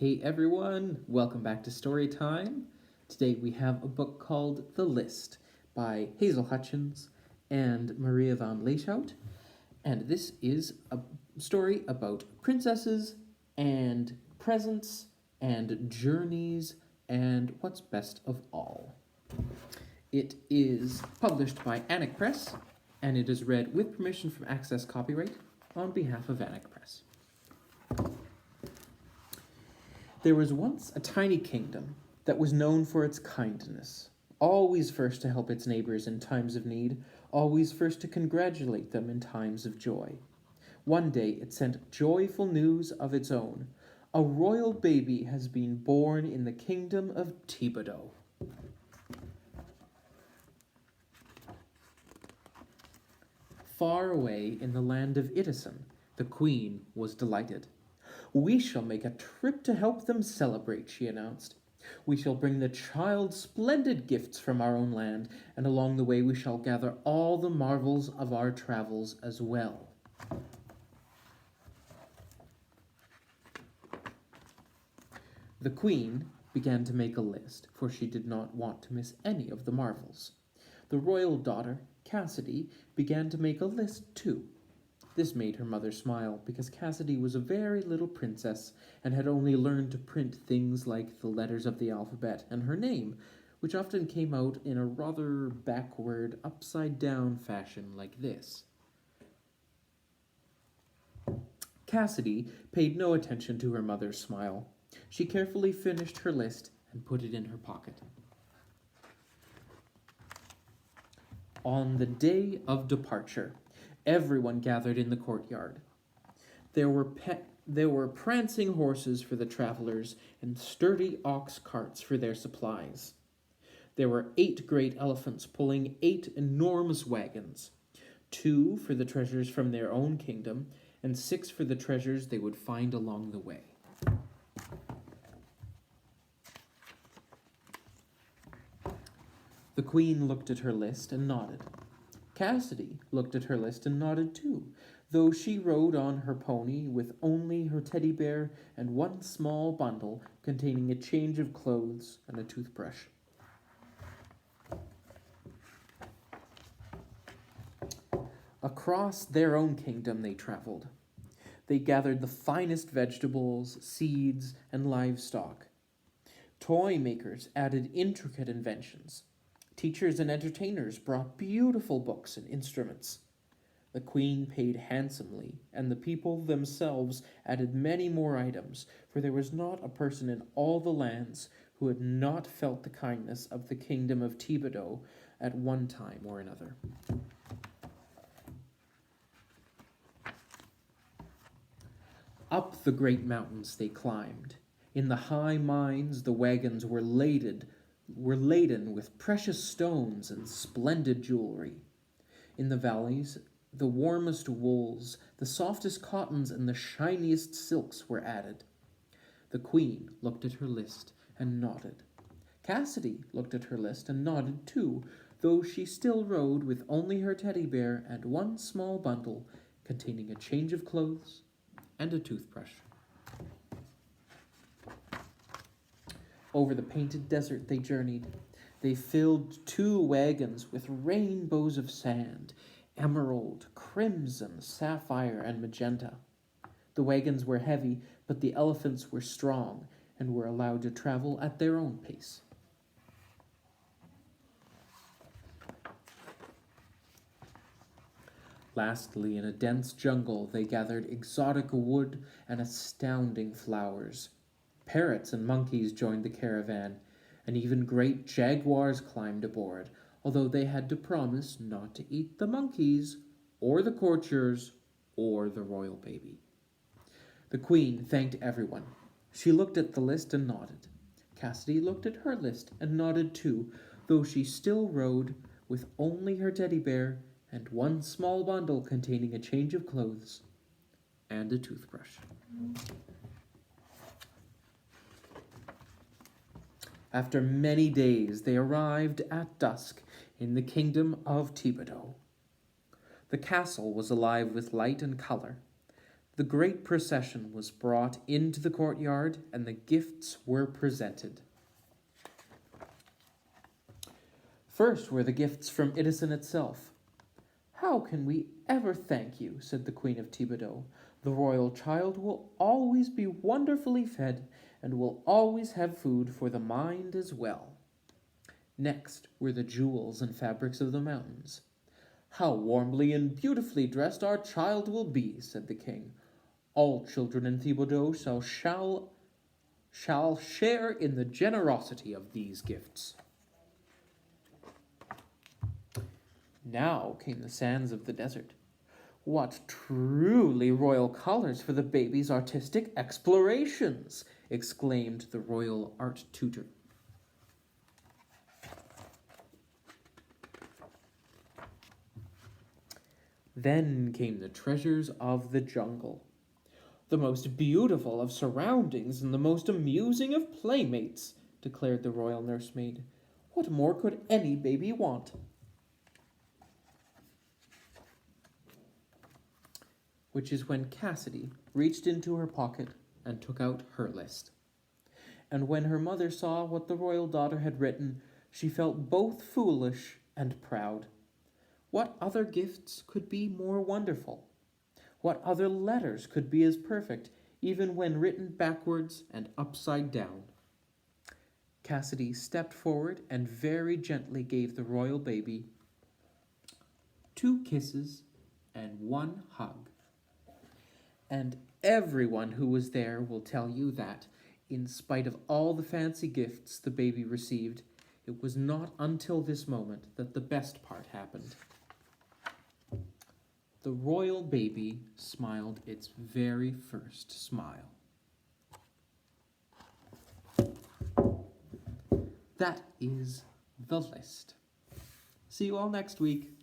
Hey everyone, welcome back to Story Time. Today we have a book called The List by Hazel Hutchins and Maria van Leeshout. And this is a story about princesses and presents and journeys and what's best of all. It is published by Anik Press and it is read with permission from Access Copyright on behalf of Anik Press. There was once a tiny kingdom that was known for its kindness, always first to help its neighbors in times of need, always first to congratulate them in times of joy. One day it sent joyful news of its own. A royal baby has been born in the kingdom of Thibodeau. Far away in the land of Idison, the queen was delighted. "We shall make a trip to help them celebrate," she announced. "We shall bring the child splendid gifts from our own land, and along the way we shall gather all the marvels of our travels as well." The queen began to make a list, for she did not want to miss any of the marvels. The royal daughter, Cassidy, began to make a list too. This made her mother smile, because Cassidy was a very little princess and had only learned to print things like the letters of the alphabet and her name, which often came out in a rather backward, upside-down fashion like this. Cassidy paid no attention to her mother's smile. She carefully finished her list and put it in her pocket. On the day of departure, everyone gathered in the courtyard. There were prancing horses for the travelers and sturdy ox carts for their supplies. There were 8 great elephants pulling 8 enormous wagons, 2 for the treasures from their own kingdom, and 6 for the treasures they would find along the way. The queen looked at her list and nodded. Cassidy looked at her list and nodded too, though she rode on her pony with only her teddy bear and one small bundle containing a change of clothes and a toothbrush. Across their own kingdom they traveled. They gathered the finest vegetables, seeds, and livestock. Toy makers added intricate inventions. Teachers and entertainers brought beautiful books and instruments. The queen paid handsomely, and the people themselves added many more items, for there was not a person in all the lands who had not felt the kindness of the kingdom of Thibodeau at one time or another. Up the great mountains they climbed. In the high mines the wagons were laden with precious stones and splendid jewelry. In the valleys, the warmest wools, the softest cottons, and the shiniest silks were added. The queen looked at her list and nodded. Cassidy looked at her list and nodded too, though she still rode with only her teddy bear and one small bundle containing a change of clothes and a toothbrush. Over the painted desert they journeyed. They filled 2 wagons with rainbows of sand, emerald, crimson, sapphire, and magenta. The wagons were heavy, but the elephants were strong and were allowed to travel at their own pace. Lastly, in a dense jungle, they gathered exotic wood and astounding flowers. Parrots and monkeys joined the caravan, and even great jaguars climbed aboard, although they had to promise not to eat the monkeys, or the courtiers, or the royal baby. The queen thanked everyone. She looked at the list and nodded. Cassidy looked at her list and nodded too, though she still rode with only her teddy bear and one small bundle containing a change of clothes and a toothbrush. After many days, they arrived at dusk in the kingdom of Thibodeau. The castle was alive with light and color. The great procession was brought into the courtyard, and the gifts were presented. First were the gifts from Edison itself. "How can we ever thank you?" said the Queen of Thibodeau. "The royal child will always be wonderfully fed, and will always have food for the mind as well." Next were the jewels and fabrics of the mountains. "How warmly and beautifully dressed our child will be," said the king. "All children in Thibodeau shall share in the generosity of these gifts." Now came the sands of the desert. "What truly royal colors for the baby's artistic explorations!" exclaimed the royal art tutor. Then came the treasures of the jungle. "The most beautiful of surroundings and the most amusing of playmates," declared the royal nursemaid. "What more could any baby want?" Which is when Cassidy reached into her pocket and took out her list. And when her mother saw what the royal daughter had written, she felt both foolish and proud. What other gifts could be more wonderful? What other letters could be as perfect, even when written backwards and upside down? Cassidy stepped forward and very gently gave the royal baby 2 kisses and 1 hug. And everyone who was there will tell you that, in spite of all the fancy gifts the baby received, it was not until this moment that the best part happened. The royal baby smiled its very first smile. That is the list. See you all next week.